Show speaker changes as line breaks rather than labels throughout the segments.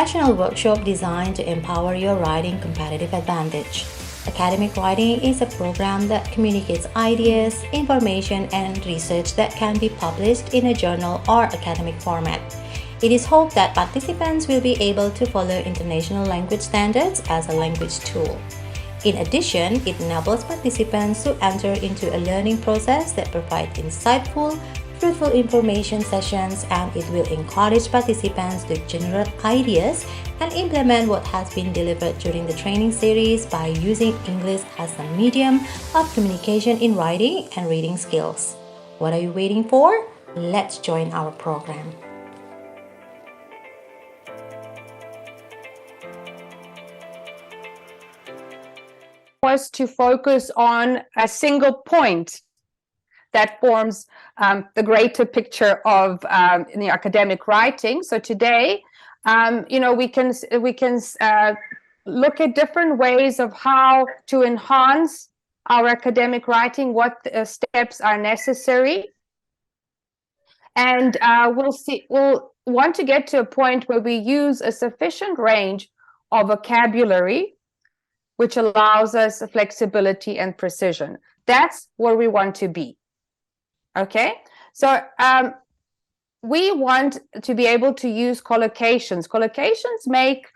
professional workshop designed to empower your writing competitive advantage. Academic writing is a program that communicates ideas, information, and research that can be published in a journal or academic format. It is hoped that participants will be able to follow international language standards as a language tool. In addition, it enables participants to enter into a learning process that provides insightful, fruitful information sessions, and it will encourage participants to generate ideas and implement what has been delivered during the training series by using English as a medium of communication in writing and reading skills. What are you waiting for? Let's join our program.
Was to focus on a single point that forms the greater picture of the academic writing. So today, we can look at different ways of how to enhance our academic writing, what steps are necessary, and we'll want to get to a point where we use a sufficient range of vocabulary which allows us flexibility and precision. That's where we want to be. Okay, so we want to be able to use collocations. Collocations make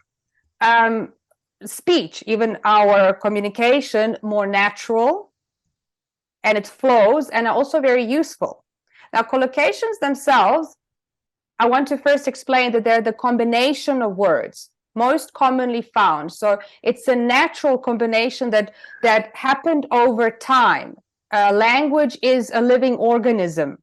speech, even our communication, more natural, and it flows, and are also very useful. Now, collocations themselves, I want to first explain that they're the combination of words most commonly found. So it's a natural combination that happened over time. Language is a living organism.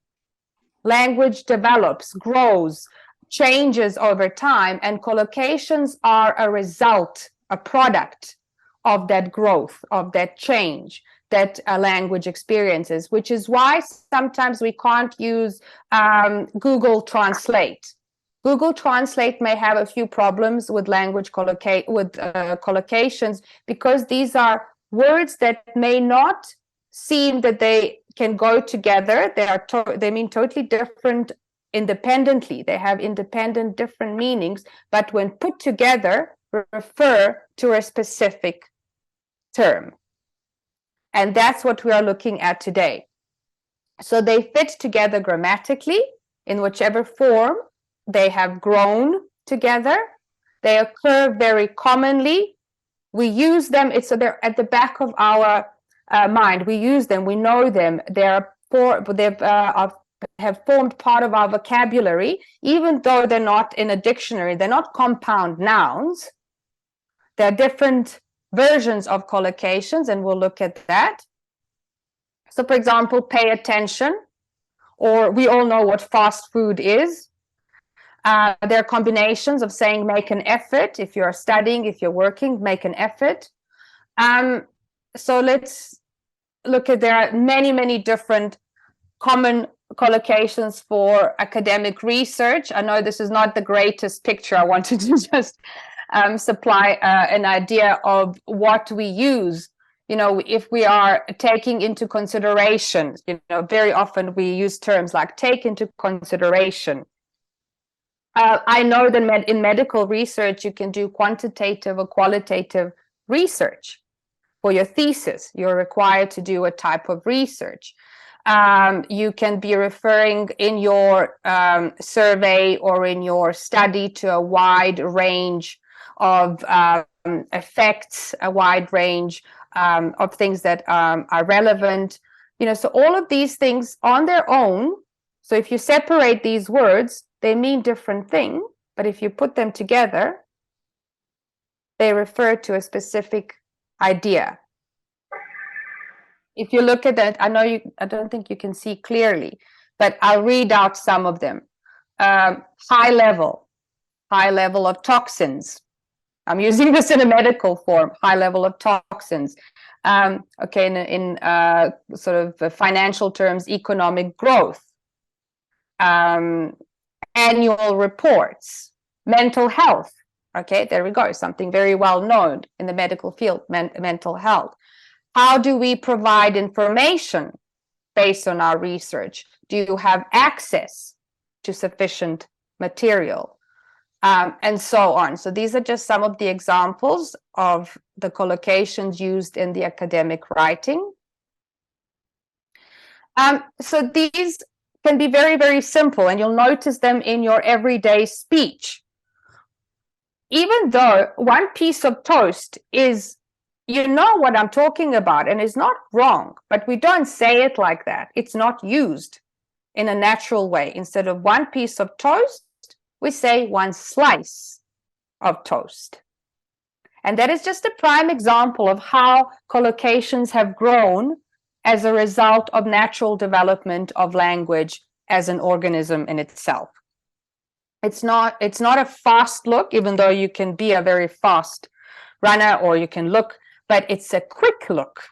Language develops, grows, changes over time, and collocations are a result, a product of that growth, of that change that a language experiences, which is why sometimes we can't use Google Translate. Google Translate may have a few problems with language collocations because these are words that may not seem that they can go together. They mean totally different independently. They have independent different meanings, but when put together, refer to a specific term. And that's what we are looking at today. So they fit together grammatically in whichever form they have grown together. They occur very commonly. We use them. They're at the back of our mind. We use them. We know them. They have formed part of our vocabulary, even though they're not in a dictionary. They're not compound nouns. There are different versions of collocations, and we'll look at that. So, for example, pay attention, or we all know what fast food is. There are combinations of saying make an effort. If you're studying, if you're working, make an effort. So let's look at, there are many, many different common collocations for academic research. I know this is not the greatest picture. I wanted to just supply an idea of what we use. If we are taking into consideration, very often we use terms like take into consideration. I know that in medical research, you can do quantitative or qualitative research. For your thesis, you're required to do a type of research. You can be referring in your survey or in your study to a wide range of effects, a wide range of things that are relevant. So all of these things on their own. So if you separate these words, they mean different things, but if you put them together, they refer to a specific idea. If you look at that, I don't think you can see clearly, but I'll read out some of them. High level of toxins. I'm using this in a medical form, high level of toxins. Okay, in sort of financial terms, economic growth. Annual reports, mental health. Okay, there we go. Something very well known in the medical field, mental health. How do we provide information based on our research? Do you have access to sufficient material? and so on. So these are just some of the examples of the collocations used in the academic writing. So these can be very, very simple, and you'll notice them in your everyday speech. Even though one piece of toast is, you know what I'm talking about, and it's not wrong, but we don't say it like that. It's not used in a natural way. Instead of one piece of toast, we say one slice of toast. And that is just a prime example of how collocations have grown as a result of natural development of language as an organism in itself. It's not a fast look, even though you can be a very fast runner or you can look, but it's a quick look.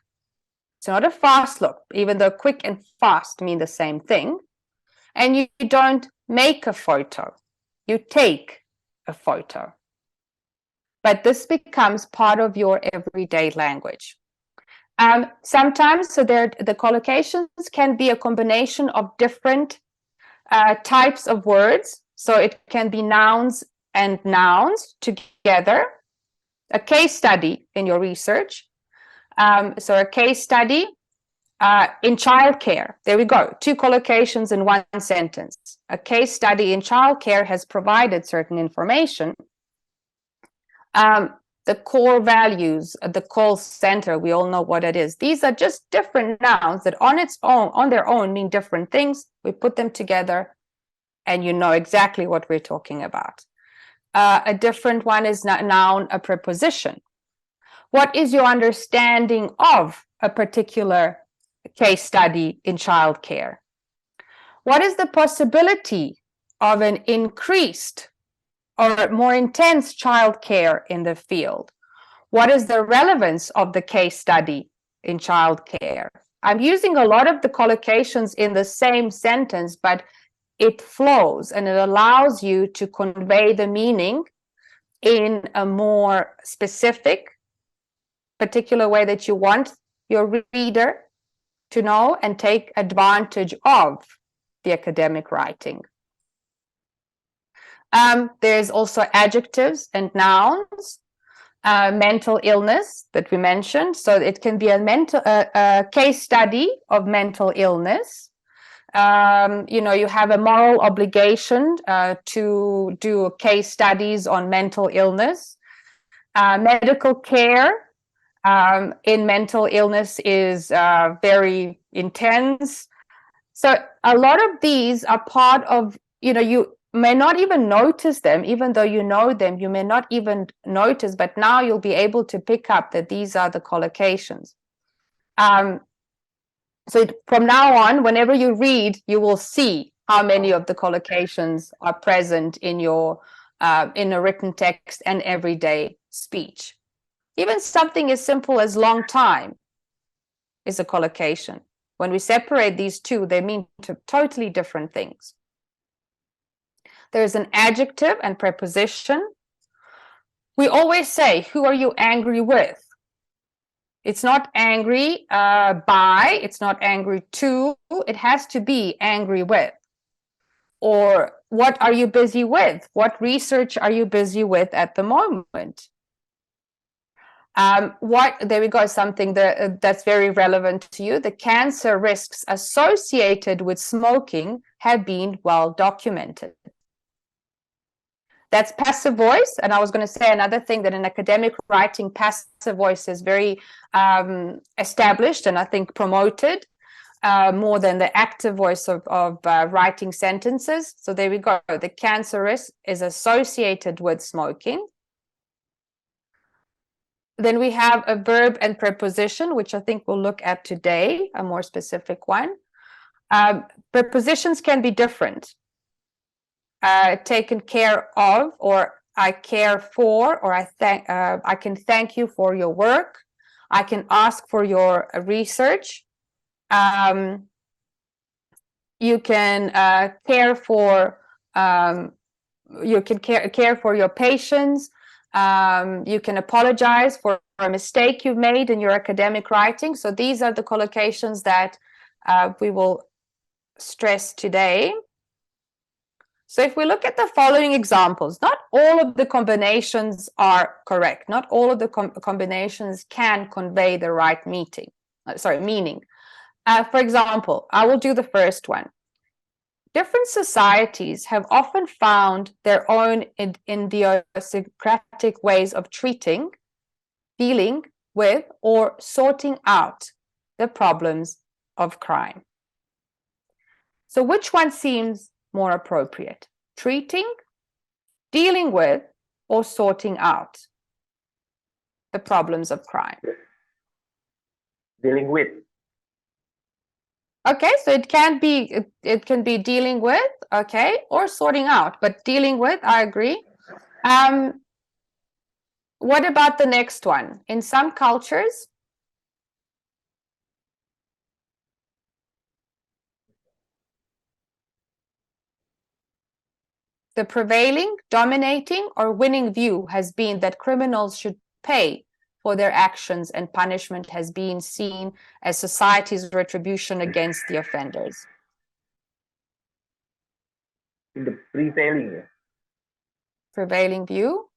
It's not a fast look, even though quick and fast mean the same thing. And you don't make a photo, you take a photo. But this becomes part of your everyday language. Sometimes, so the collocations can be a combination of different types of words. So it can be nouns and nouns together. A case study in your research. So a case study in childcare. There we go. 2 collocations in one sentence. A case study in childcare has provided certain information. The core values, the call center, we all know what it is. These are just different nouns that on their own mean different things. We put them together and you know exactly what we're talking about. A different one is noun, a preposition. What is your understanding of a particular case study in childcare? What is the possibility of an increased or more intense childcare in the field? What is the relevance of the case study in childcare? I'm using a lot of the collocations in the same sentence, but it flows and it allows you to convey the meaning in a more specific, particular way that you want your reader to know and take advantage of the academic writing. There's also adjectives and nouns, mental illness that we mentioned. So it can be a case study of mental illness. You have a moral obligation to do case studies on mental illness. Medical care in mental illness is very intense. So a lot of these are part of, you may not even notice them, even though you know them, you may not even notice, but now you'll be able to pick up that these are the collocations. So from now on, whenever you read, you will see how many of the collocations are present in your in a written text and everyday speech. Even something as simple as long time is a collocation. When we separate these two, they mean totally different things. There's an adjective and preposition. We always say, who are you angry with? It's not angry by, it's not angry to, it has to be angry with. Or what are you busy with? What research are you busy with at the moment? There we go, something that's very relevant to you. The cancer risks associated with smoking have been well documented. That's passive voice. And I was going to say another thing, that in academic writing, passive voice is very established and I think promoted more than the active voice of writing sentences. So there we go. The cancer risk is associated with smoking. Then we have a verb and preposition, which I think we'll look at today, a more specific one. Prepositions can be different. Taken care of, or I care for, or I can thank you for your work. I can ask for your research. You can care for your patients. You can apologize for a mistake you've made in your academic writing. So these are the collocations that we will stress today. So if we look at the following examples, not all of the combinations are correct. Not all of the combinations can convey the right meaning. For example, I will do the first one. Different societies have often found their own idiosyncratic ways of treating, dealing with, or sorting out the problems of crime. So which one seems more appropriate? Treating, dealing with, or sorting out the problems of crime?
Dealing with.
Okay, so it can be dealing with, okay, or sorting out, but dealing with, I agree. What about the next one? In some cultures, the prevailing, dominating, or winning view has been that criminals should pay for their actions, and punishment has been seen as society's retribution against the offenders.
In the prevailing
view.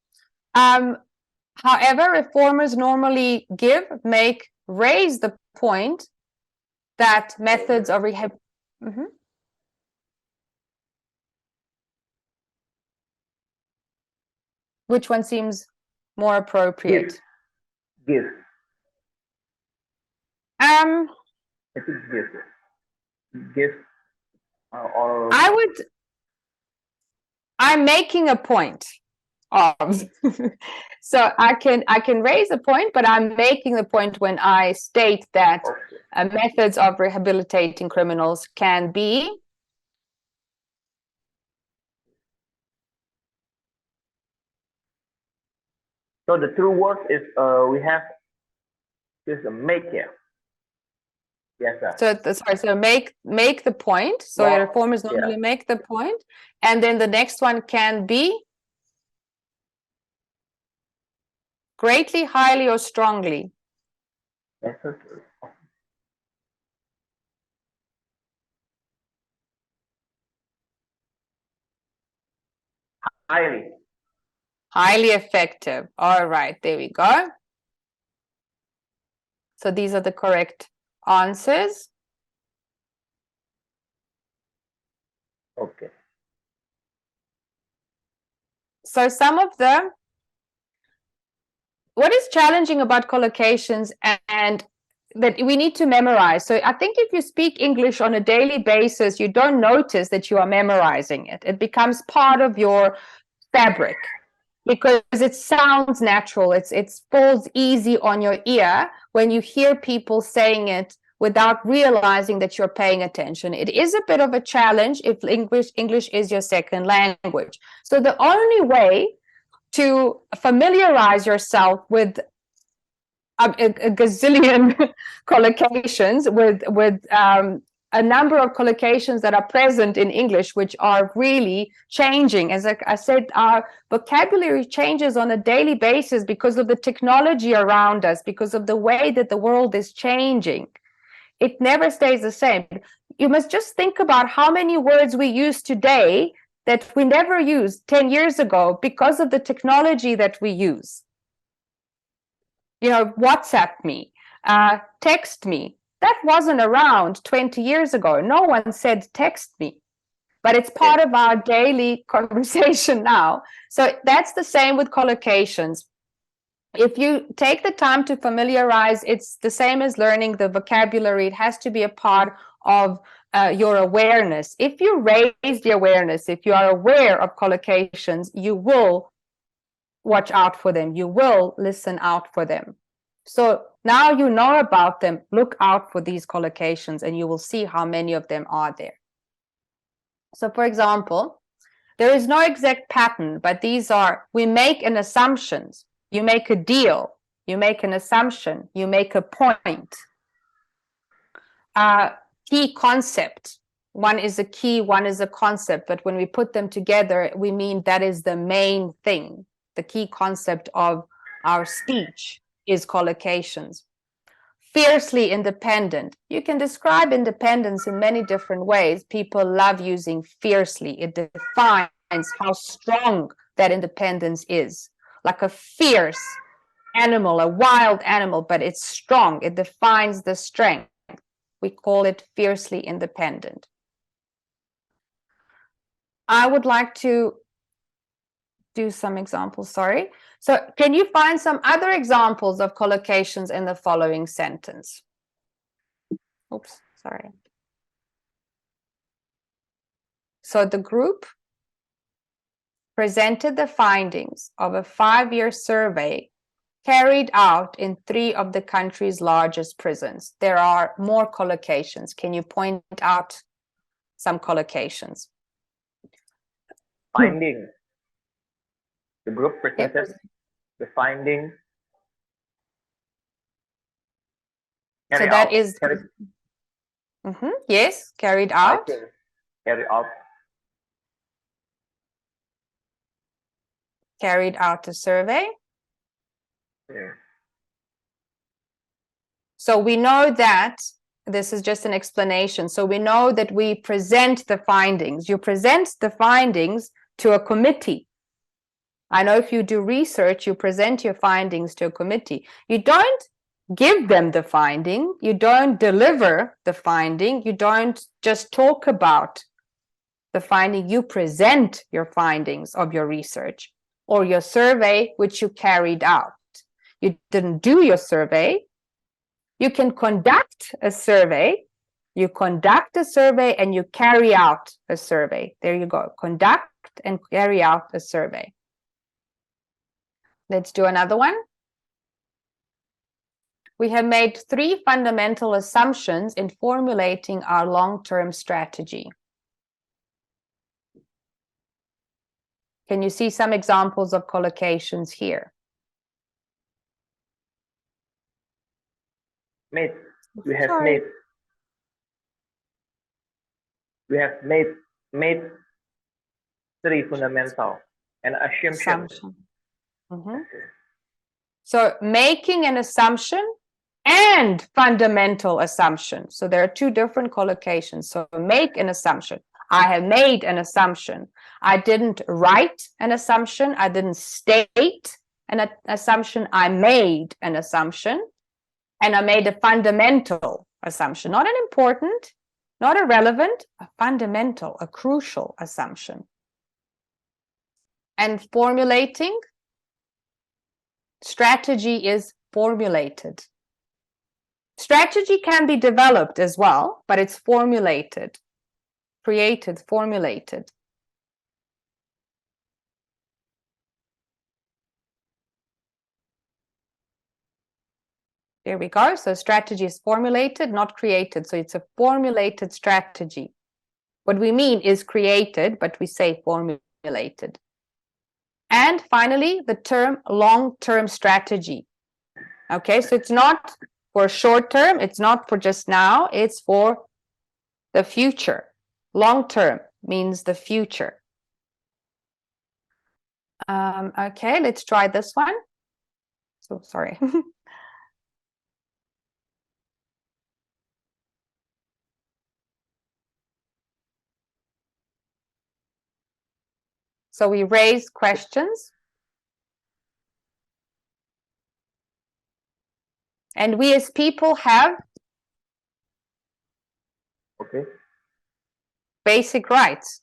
However, reformers normally raise the point that methods of rehab. Which one seems more appropriate?
Give. I think give. Or
I'm making a point of so I can raise a point, but I'm making the point when I state that methods of rehabilitating criminals can be
so the true word is we have this make here. Yes, sir.
So make the point. So reformers normally make the point, and then the next one can be greatly, highly, or strongly. Highly effective. All right, there we go. So these are the correct answers.
Okay.
So some of them, what is challenging about collocations and that we need to memorize. So I think if you speak English on a daily basis, you don't notice that you are memorizing it. It becomes part of your fabric because it sounds natural. It falls easy on your ear when you hear people saying it without realizing that you're paying attention. It is a bit of a challenge if English is your second language. So the only way to familiarize yourself with a gazillion collocations, with a number of collocations that are present in English, which are really changing. As I said, our vocabulary changes on a daily basis because of the technology around us, because of the way that the world is changing. It never stays the same. You must just think about how many words we use today that we never used 10 years ago because of the technology that we use. You know, WhatsApp me, text me. That wasn't around 20 years ago. No one said text me, but it's part of our daily conversation now. So that's the same with collocations. If you take the time to familiarize, it's the same as learning the vocabulary. It has to be a part of your awareness. If you raise the awareness, if you are aware of collocations, you will watch out for them. You will listen out for them. So now you know about them, look out for these collocations and you will see how many of them are there. So for example, there is no exact pattern, but these are, we make an assumption. You make a deal, you make an assumption, you make a point. Key concept. One is a key, one is a concept, but when we put them together, we mean that is the main thing. The key concept of our speech is collocations. fiercely independent. You can describe independence in many different ways. People love using fiercely. It defines how strong that independence is. Like a fierce animal, a wild animal, but it's strong. It defines the strength. We call it fiercely independent. I would like to do some examples, sorry. So can you find some other examples of collocations in the following sentence? Oops, sorry. So the group presented the findings of a 5-year survey carried out in 3 of the country's largest prisons. There are more collocations. Can you point out some collocations?
Finding. The group presented the finding.
So that is, yes, carried out.
Carried out.
Carried out a survey.
Yeah.
So we know that this is just an explanation. So we know that we present the findings. You present the findings to a committee. I know if you do research, you present your findings to a committee. You don't give them the finding. You don't deliver the finding. You don't just talk about the finding. You present your findings of your research or your survey, which you carried out. You didn't do your survey. You can conduct a survey. You conduct a survey and you carry out a survey. There you go. Conduct and carry out a survey. Let's do another one. We have made 3 fundamental assumptions in formulating our long-term strategy. Can you see some examples of collocations here?
Made. We have made 3 fundamental and assumptions.
So making an assumption and fundamental assumption. So there are 2 different collocations. So make an assumption. I have made an assumption. I didn't write an assumption. I didn't state an assumption. I made an assumption. And I made a fundamental assumption. Not an important, not a relevant, a fundamental, a crucial assumption. And formulating, strategy is formulated. Strategy can be developed as well, but it's formulated, created, formulated. There we go. So strategy is formulated, not created. So it's a formulated strategy. What we mean is created, but we say formulated. And finally, the term long-term strategy. Okay, so it's not for short term, it's not for just now, it's for the future. Long-term means the future. Okay, let's try this one. So sorry. So we raise questions. And we as people have basic rights.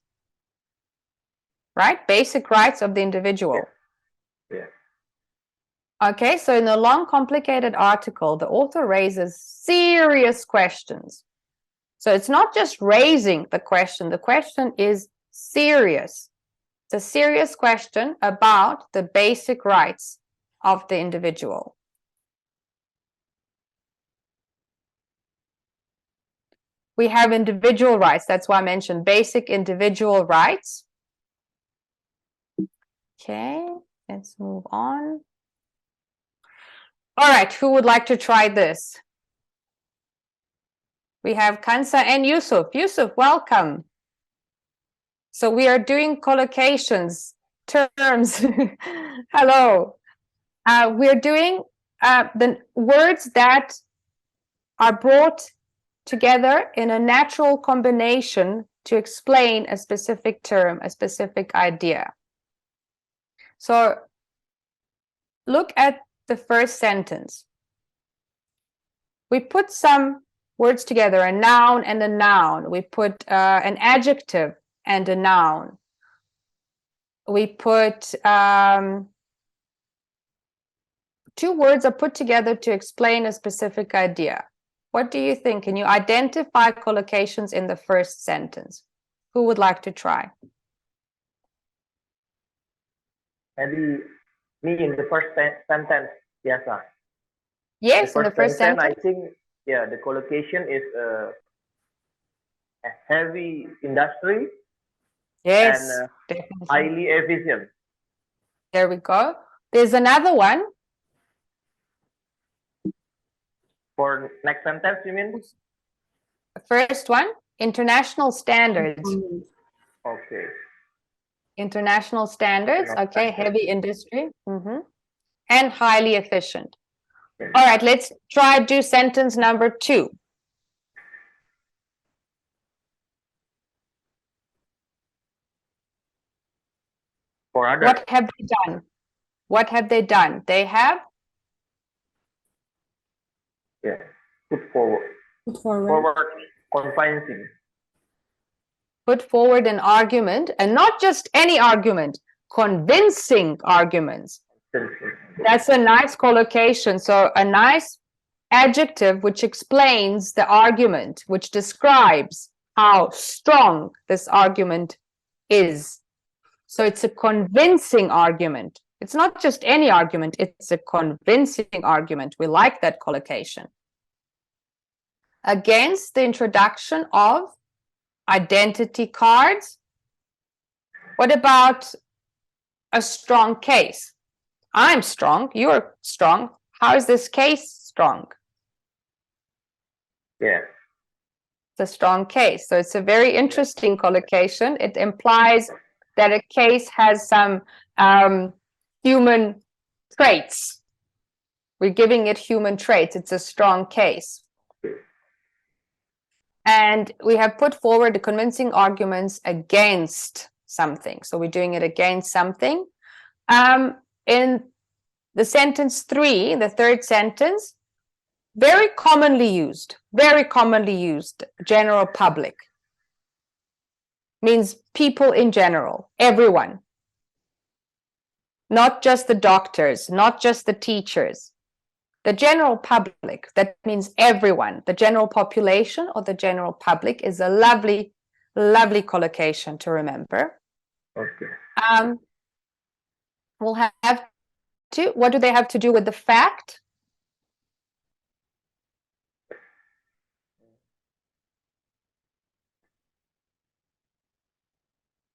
Right? Basic rights of the individual.
Yeah.
Okay, so in a long, complicated article, the author raises serious questions. So it's not just raising the question is serious. It's a serious question about the basic rights of the individual. We have individual rights. That's why I mentioned basic individual rights. Okay, let's move on. All right, who would like to try this? We have Kansa and Yusuf. Yusuf, welcome. So we are doing collocations, terms. Hello. We're doing the words that are brought together in a natural combination to explain a specific term, a specific idea. So look at the first sentence. We put some words together, a noun and a noun. We put an adjective and a noun. We put two words are put together to explain a specific idea. What do you think? Can you identify collocations in the first sentence? Who would like to try?
Maybe me in the first sentence, yes, sir.
Yes, in the first sentence.
I think, yeah, the collocation is a heavy industry.
Yes,
and
definitely.
highly efficient.
There we go. There's another one.
For next sentence, you mean?
First one, international standards.
Okay.
International standards, okay, heavy industry, and highly efficient.
Okay.
All right, let's try do sentence number 2.
For others.
What have they done? What have they done? They have?
Yeah. Put forward.
Put forward.
Forward convincing.
Put forward an argument, and not just any argument, convincing arguments. That's a nice collocation. So a nice adjective which explains the argument, which describes how strong this argument is. So it's a convincing argument. It's not just any argument, it's a convincing argument. We like that collocation. Against the introduction of identity cards. What about a strong case? I'm strong, you're strong. How is this case strong?
Yeah.
It's a strong case. So it's a very interesting collocation. It implies that a case has some human traits. We're giving it human traits. It's a strong case. And we have put forward the convincing arguments against something. So we're doing it against something. In the sentence 3, the third sentence, very commonly used, general public. Means people in general, everyone. Not just the doctors, not just the teachers. The general public, that means everyone. The general population or the general public is a lovely, lovely collocation to remember.
Okay.
We'll have to, what do they have to do with the fact?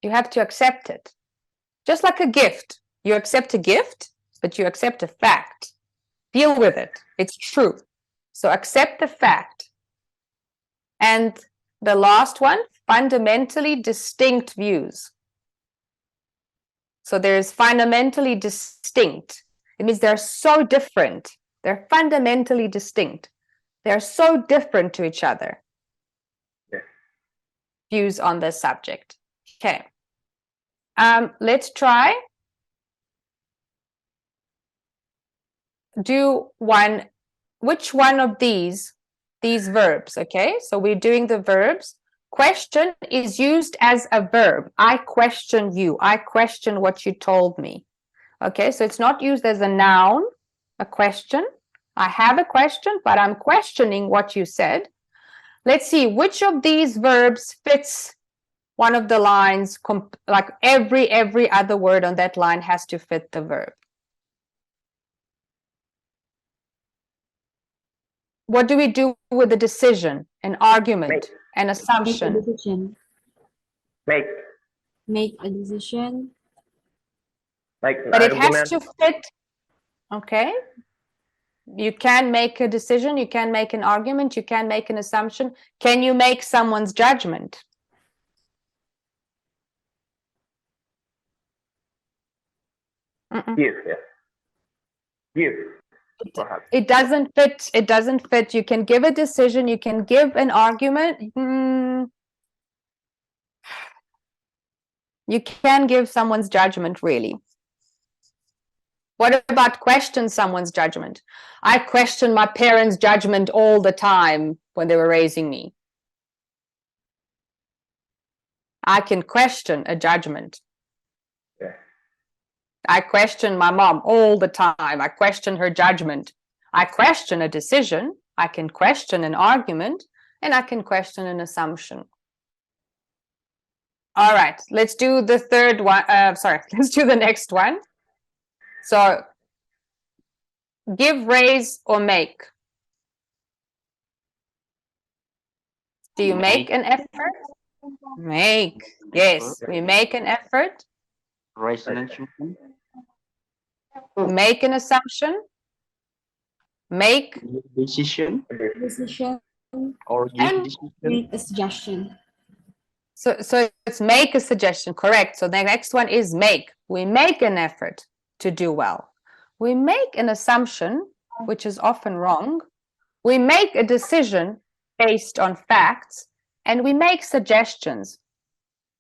You have to accept it. Just like a gift. You accept a gift, but you accept a fact. Deal with it. It's true. So accept the fact. And the last one, fundamentally distinct views. So there's fundamentally distinct. It means they're so different. They're fundamentally distinct. They're so different to each other.
Yeah.
Views on this subject. Okay. Let's try. Do one, which one of these verbs, okay? So we're doing the verbs. Question is used as a verb. I question you. I question what you told me. Okay, so it's not used as a noun, a question. I have a question, but I'm questioning what you said. Let's see, which of these verbs fits one of the lines, like every other word on that line has to fit the verb. What do we do with a decision, an argument, an assumption?
Make a decision. Make a decision.
Like an
but
argument.
It has to fit. Okay. You can make a decision, you can make an argument, you can make an assumption. Can you make someone's judgment?
Give, yeah. Give. perhaps.
It doesn't fit. It doesn't fit. You can give a decision. You can give an argument. You can give someone's judgment, really. What about question someone's judgment? I question my parents' judgment all the time when they were raising me. I can question a judgment.
Yeah.
I question my mom all the time. I question her judgment. I question a decision. I can question an argument, and I can question an assumption. All right, let's do the third one. Let's do the next one. So, give, raise, or make. Do you make an effort? Make. Yes, we make an effort.
Raise an assumption.
Make an assumption. Make
Decision
Decision
or give
And
decision.
make a suggestion.
so it's make a suggestion, correct. So the next one is make. We make an effort to do well. We make an assumption, which is often wrong. We make a decision based on facts, and we make suggestions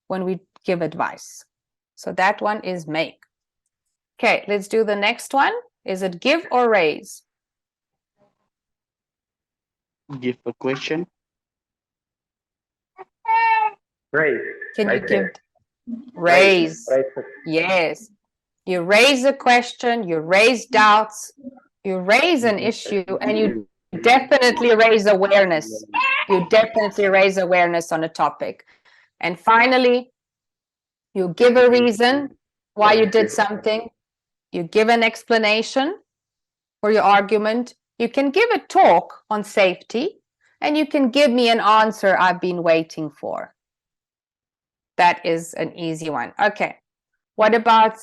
when we give advice. So that one is make. Okay, let's do the next one. Is it give or raise?
Give a question.
Raise.
Can you
Right
give
there.
raise?
Raise.
Yes. You raise a question, you raise doubts, you raise an issue, and you definitely raise awareness. You definitely raise awareness on a topic. And finally, you give a reason why you did something. You give an explanation for your argument. You can give a talk on safety, and you can give me an answer I've been waiting for. That is an easy one. Okay. What about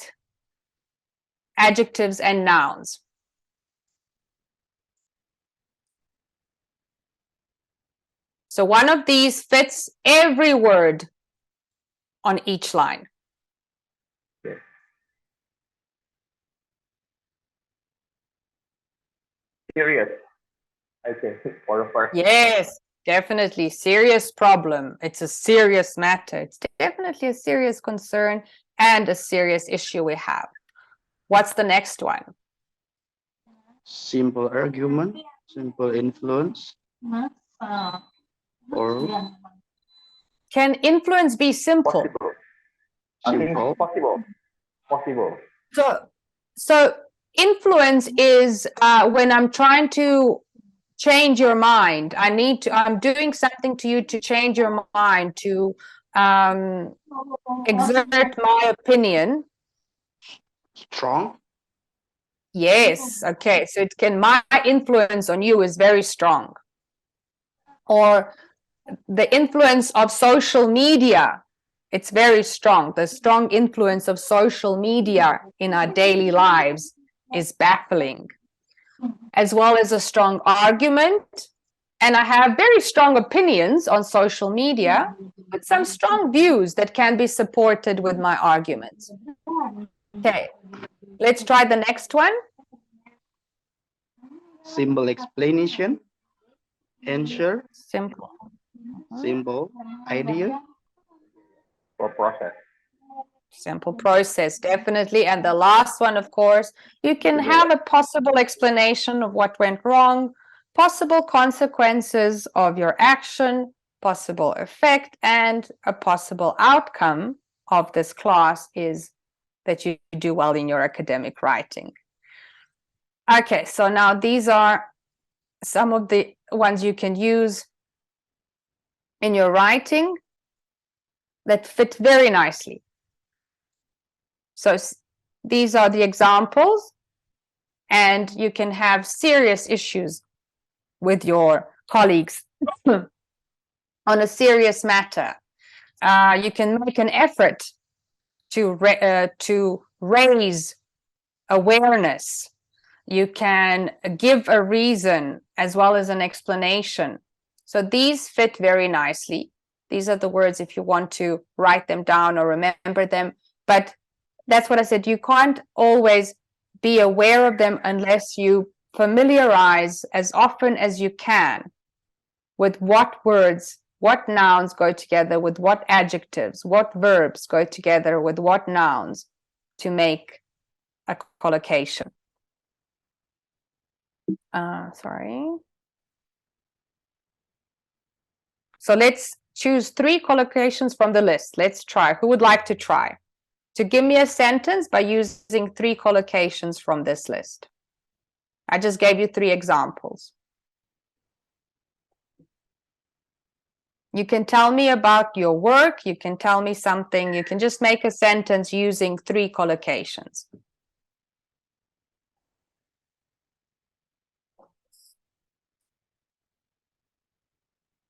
adjectives and nouns? So one of these fits every word on each line.
Okay. Serious. I think for the first.
Yes, definitely. Serious problem. It's a serious matter. It's definitely a serious concern and a serious issue we have. What's the next one?
Simple argument. Simple influence. Or
Can influence be simple?
Possible. I think
simple.
possible. Possible.
So influence is when I'm trying to change your mind. I'm doing something to you to change your mind, to exert my opinion.
Strong.
Yes, okay. So my influence on you is very strong. Or the influence of social media, it's very strong. The strong influence of social media in our daily lives is baffling, as well as a strong argument. And I have very strong opinions on social media, but some strong views that can be supported with my arguments. Okay, let's try the next one.
Simple explanation. Answer.
Simple.
Simple idea.
For process.
Simple process, definitely. And the last one, of course, you can have a possible explanation of what went wrong, possible consequences of your action, possible effect, and a possible outcome of this class is that you do well in your academic writing. Okay, so now these are some of the ones you can use in your writing that fit very nicely. So these are the examples, and you can have serious issues with your colleagues on a serious matter. You can make an effort to raise awareness. You can give a reason as well as an explanation. So these fit very nicely. These are the words if you want to write them down or remember them. But that's what I said. You can't always be aware of them unless you familiarize as often as you can with what words, what nouns go together with what adjectives, what verbs go together with what nouns to make a collocation. Sorry. So let's choose 3 collocations from the list. Let's try. Who would like to try to give me a sentence by using 3 collocations from this list? I just gave you 3 examples. You can tell me about your work. You can tell me something. You can just make a sentence using 3 collocations.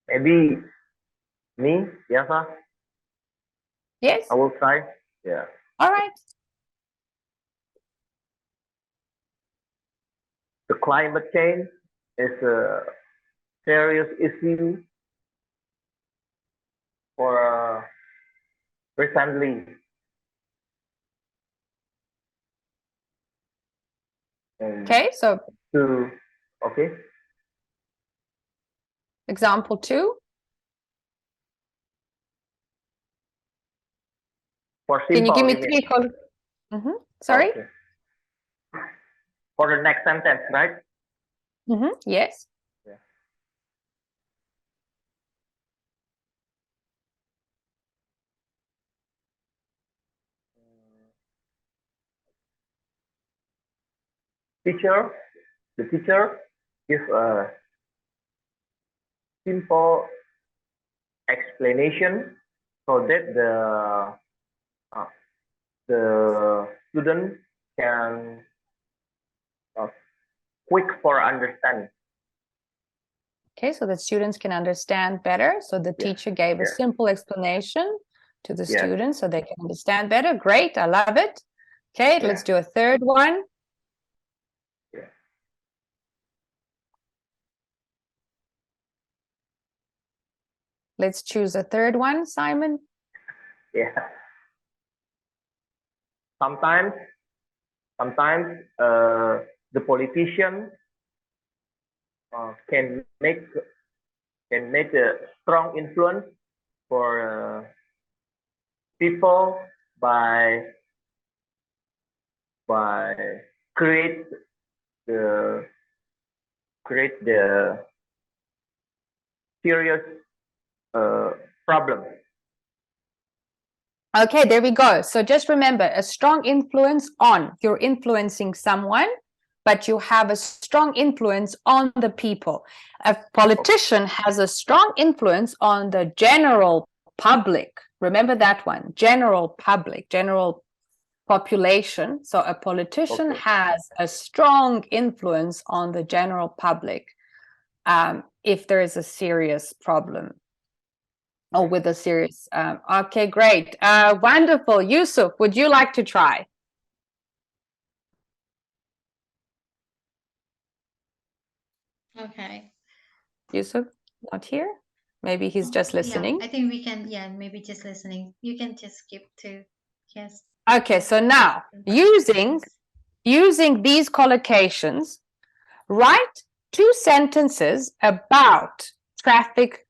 Maybe me, Yasa.
Yes?
I will try. Yeah.
All right.
The climate change is a serious issue for recently.
Okay, so
Okay.
example 2.
For simple,
Can you give me
you mean?
3 Sorry?
Okay. For the next sentence, right?
Yes.
Yeah. The teacher gives a simple explanation so that the student can quick for understanding.
Okay, so that students can understand better. So the teacher gave a simple explanation to the students so they can understand better. Great, I love it. Okay, let's do a third one.
Yeah.
Let's choose a third one, Simon.
Yeah. Sometimes the politician can make a strong influence for people by create the serious problem.
Okay, there we go. So just remember, a strong influence on, you're influencing someone, but you have a strong influence on the people. A politician has a strong influence on the general public. Remember that one, general public, general population. So a politician has a strong influence on the general public if there is a serious problem. Or with a serious, okay, great. Wonderful. Yusuf, would you like to try?
Okay.
Yusuf, not here? Maybe he's just listening.
Yeah, I think we can, maybe just listening. You can just skip to, yes.
Okay, so now, using these collocations, write 2 sentences about traffic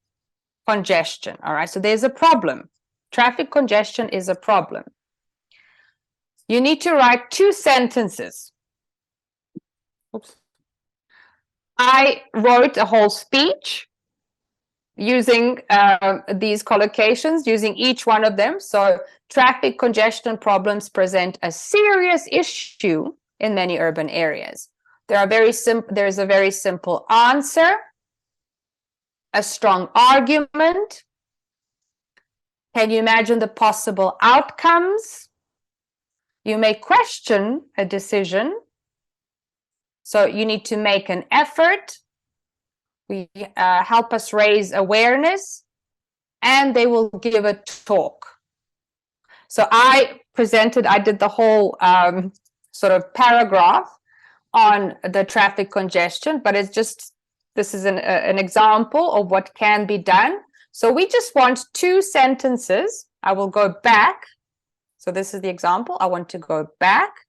congestion. All right, so there's a problem. Traffic congestion is a problem. You need to write 2 sentences. Oops. I wrote a whole speech using these collocations, using each one of them. So traffic congestion problems present a serious issue in many urban areas. There's a very simple answer, a strong argument. Can you imagine the possible outcomes? You may question a decision. So you need to make an effort. We help us raise awareness, and they will give a talk. So I did the whole sort of paragraph on the traffic congestion, but this is an example of what can be done. So we just want 2 sentences. I will go back. So this is the example. I want to go back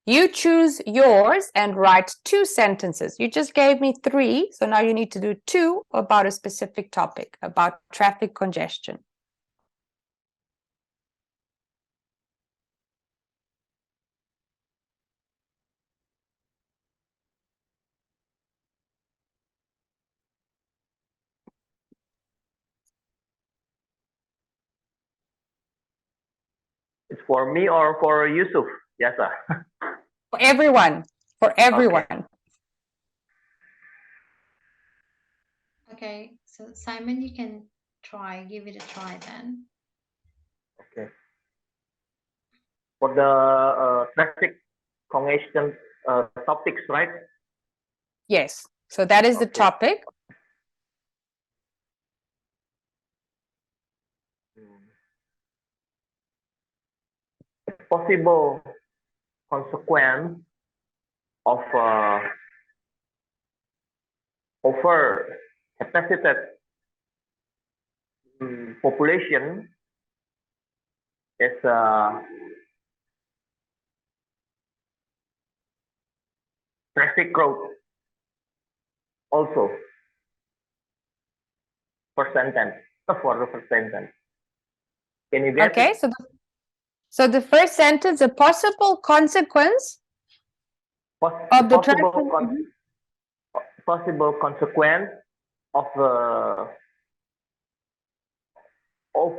You choose yours and write 2 sentences. You just gave me 3, so now you need to do 2 about a specific topic, about traffic congestion.
It's for me or for Yusuf? Yes, sir.
For everyone, for everyone.
Okay, so Simon, you can give it a try then.
Okay. For the traffic congestion topics, right?
Yes, so that is the
Okay.
topic.
Possible consequence of over capacity population is traffic growth also. First sentence. For the first sentence. Can you get
Okay,
it?
so the first sentence, a possible consequence of the traffic.
Possible consequence of of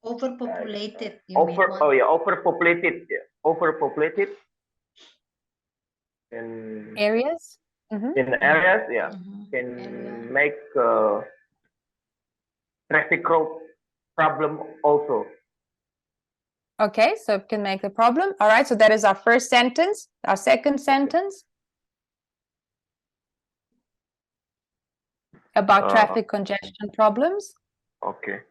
Overpopulated, you mean what?
overpopulated in
Areas. Mhm.
in areas, yeah,
Area.
can make traffic growth problem also.
Okay, so it can make the problem. All right, so that is our first sentence. Our second sentence about traffic congestion problems.
Okay.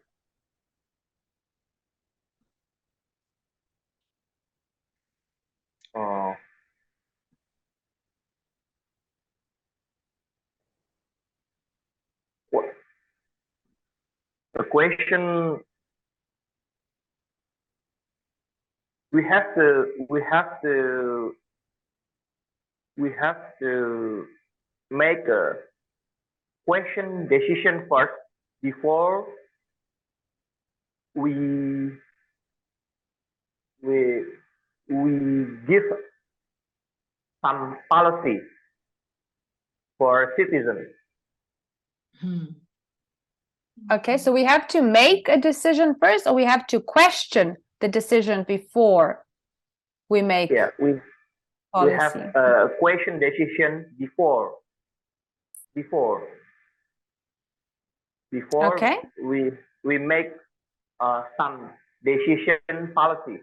What the question we have to make a question decision first before we we we give some policy for citizens.
Okay, so we have to make a decision first, or we have to question the decision before we make
We
policy.
have a question decision before
Okay.
we make some decision policy.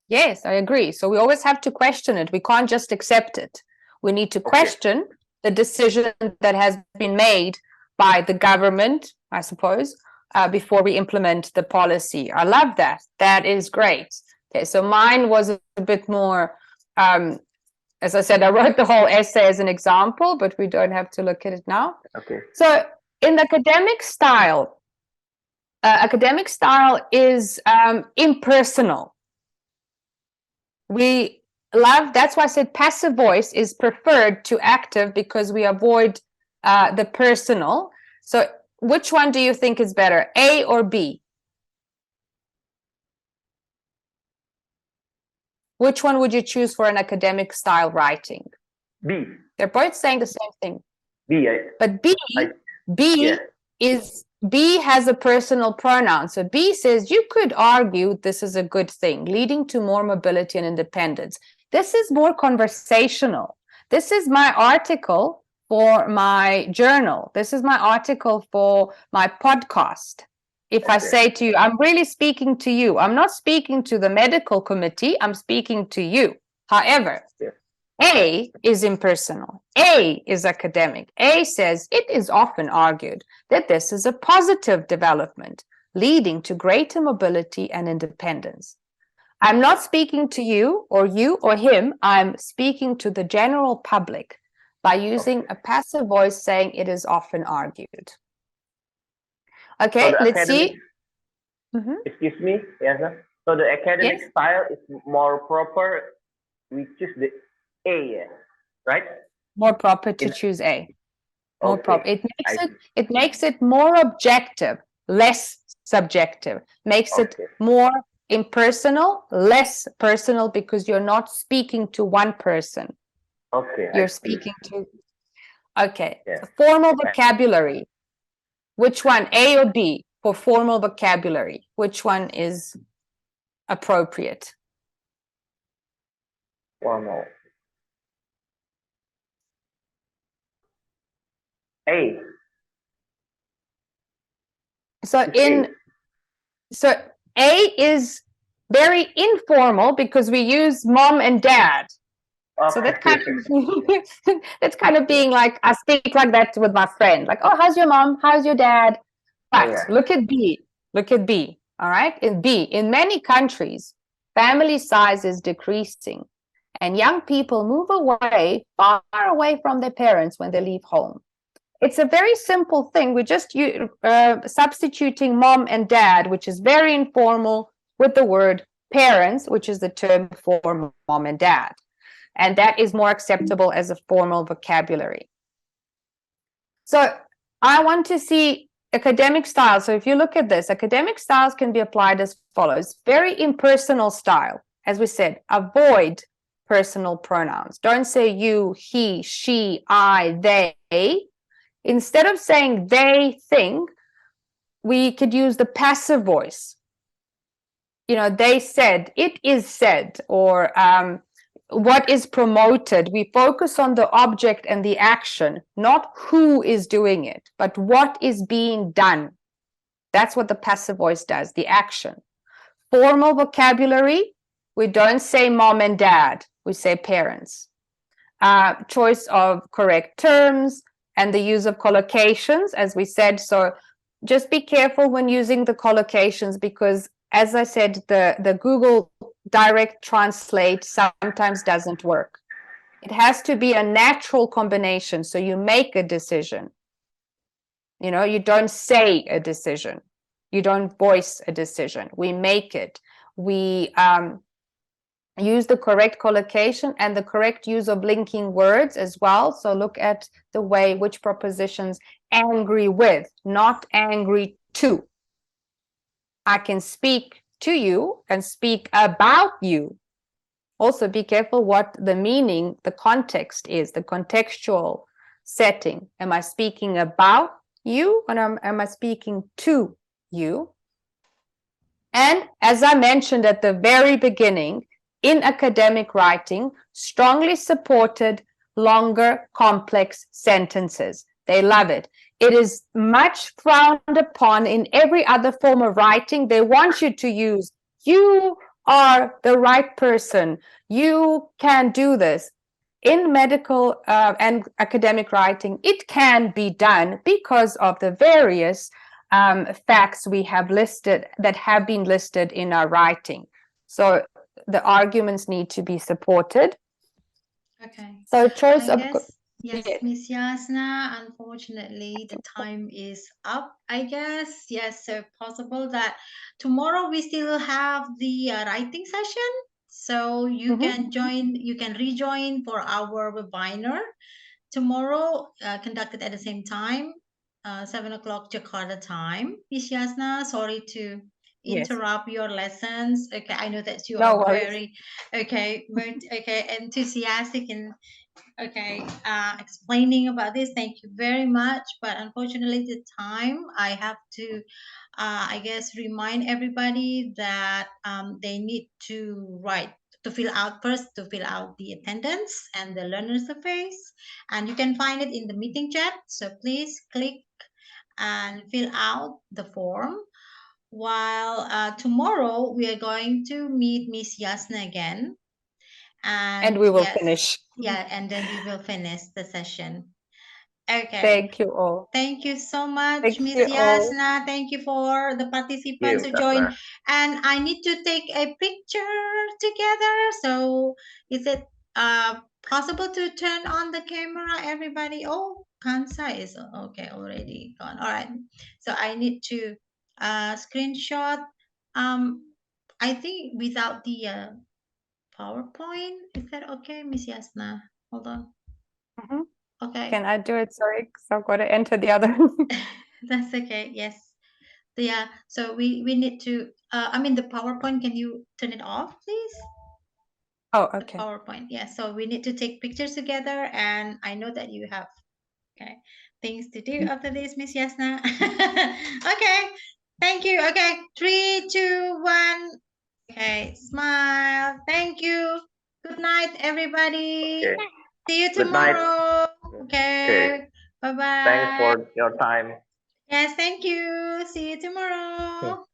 Yes, I agree. So we always have to question it. We can't just accept it. We need to question the decision that has been made by the government, I suppose, before we implement the policy. I love that. That is great. Okay, so mine was a bit more, as I said, I wrote the whole essay as an example, but we don't have to look at it now.
Okay.
So in the academic style is impersonal. That's why I said passive voice is preferred to active, because we avoid the personal. So which one do you think is better, A or B? Which one would you choose for an academic style writing?
B.
They're both saying the same thing.
B.
But B has a personal pronoun. So B says you could argue this is a good thing, leading to more mobility and independence. This is more conversational. This is my article for my journal. This is my article for my podcast. If I say to you, I'm really speaking to you. I'm not speaking to the medical committee. I'm speaking to you. However, A is impersonal. A is academic. A says it is often argued that this is a positive development, leading to greater mobility and independence. I'm not speaking to you or him. I'm speaking to the general public by using a passive voice, saying it is often argued. Okay,
so
let's see.
Excuse me, yes, sir. So the academic style is more proper we choose the A, right?
More proper to
In
choose A. More
okay,
proper.
I
It makes it more objective, less subjective. Makes it
okay,
more impersonal, less personal, because you're not speaking to one person.
okay, I
You're
see.
speaking to. Okay.
Yeah.
Formal
Right.
vocabulary. Which one, A or B, for formal vocabulary? Which one is appropriate?
One more. A.
So
It's
so A is very informal because we use mom and dad.
A.
So that
Okay.
kind of that's kind of being like, I speak like that with my friend, like, oh, how's your mom, how's your dad? But
Yeah.
look at B. All right, in B, in many countries family size is decreasing and young people move away, far away from their parents when they leave home. It's a very simple thing. We're just substituting mom and dad, which is very informal, with the word parents, which is the term for mom and dad. And that is more acceptable as a formal vocabulary. So I want to see academic style. So if you look at this, academic styles can be applied as follows. Very impersonal style. As we said, avoid personal pronouns. Don't say you, he, she, I, they. Instead of saying they think, we could use the passive voice. You know, they said, it is said, or what is promoted. We focus on the object and the action, not who is doing it, but what is being done. That's what the passive voice does, the action. Formal vocabulary, we don't say mom and dad, we say parents. Choice of correct terms and the use of collocations, as we said. So just be careful when using the collocations, because as I said, the Google direct translate sometimes doesn't work. It has to be a natural combination. So you make a decision. You know, you don't say a decision. You don't voice a decision. We make it. We use the correct collocation and the correct use of linking words as well. So look at the way which prepositions: angry with, not angry to. I can speak to you and speak about you. Also be careful what the meaning, the context is, the contextual setting. Am I speaking about you, or am I speaking to you? And as I mentioned at the very beginning, in academic writing, strongly supported longer, complex sentences. They love it. It is much frowned upon in every other form of writing. They want you to use, you are the right person, you can do this. In medical and academic writing, it can be done because of the various facts we have listed, that have been listed in our writing. So the arguments need to be supported.
Okay.
So choice
I
of
guess, yes,
yes.
Miss Yasna, unfortunately, the time is up, I guess. Yes, so possible that tomorrow we still have the writing session. So you can join, you can rejoin for our webinar tomorrow, conducted at the same time, 7 o'clock Jakarta time. Miss Yasna, sorry to
Yes.
interrupt your lessons. Okay, I know that you
No
are
worries.
very, okay, enthusiastic and explaining about this. Thank you very much. But unfortunately, the time I have to, I guess, remind everybody that they need to write, to fill out first, to fill out the attendance and the learner surface. And you can find it in the meeting chat. So please click and fill out the form. While tomorrow we are going to meet Miss Yasna again.
And we will
yes,
finish.
yeah, and then we will finish the session. Okay.
Thank you all.
Thank you so much,
Thank
Miss
you all.
Yasna. Thank you for the participants
You,
who joined.
Yasna.
And I need to take a picture together. So is it possible to turn on the camera, everybody? Oh, Kansa is okay, already gone. All right. So I need to screenshot. I think without the PowerPoint. Is that okay, Miss Yasna? Hold on.
Mhm.
Okay.
Can I do it? Sorry, because I've got to enter the other.
That's okay. Yes. Yeah. So we need to. I mean, the PowerPoint. Can you turn it off, please?
Oh,
The
okay.
PowerPoint. Yeah. So we need to take pictures together, and I know that you have things to do after this, Miss Yasna. Okay. Thank you. Okay. 3, 2, 1. Okay. Smile. Thank you. Good night, everybody.
Okay.
See you
Good night.
tomorrow. Okay.
Okay.
Bye bye.
Thanks for your time.
Yes, thank you. See you tomorrow.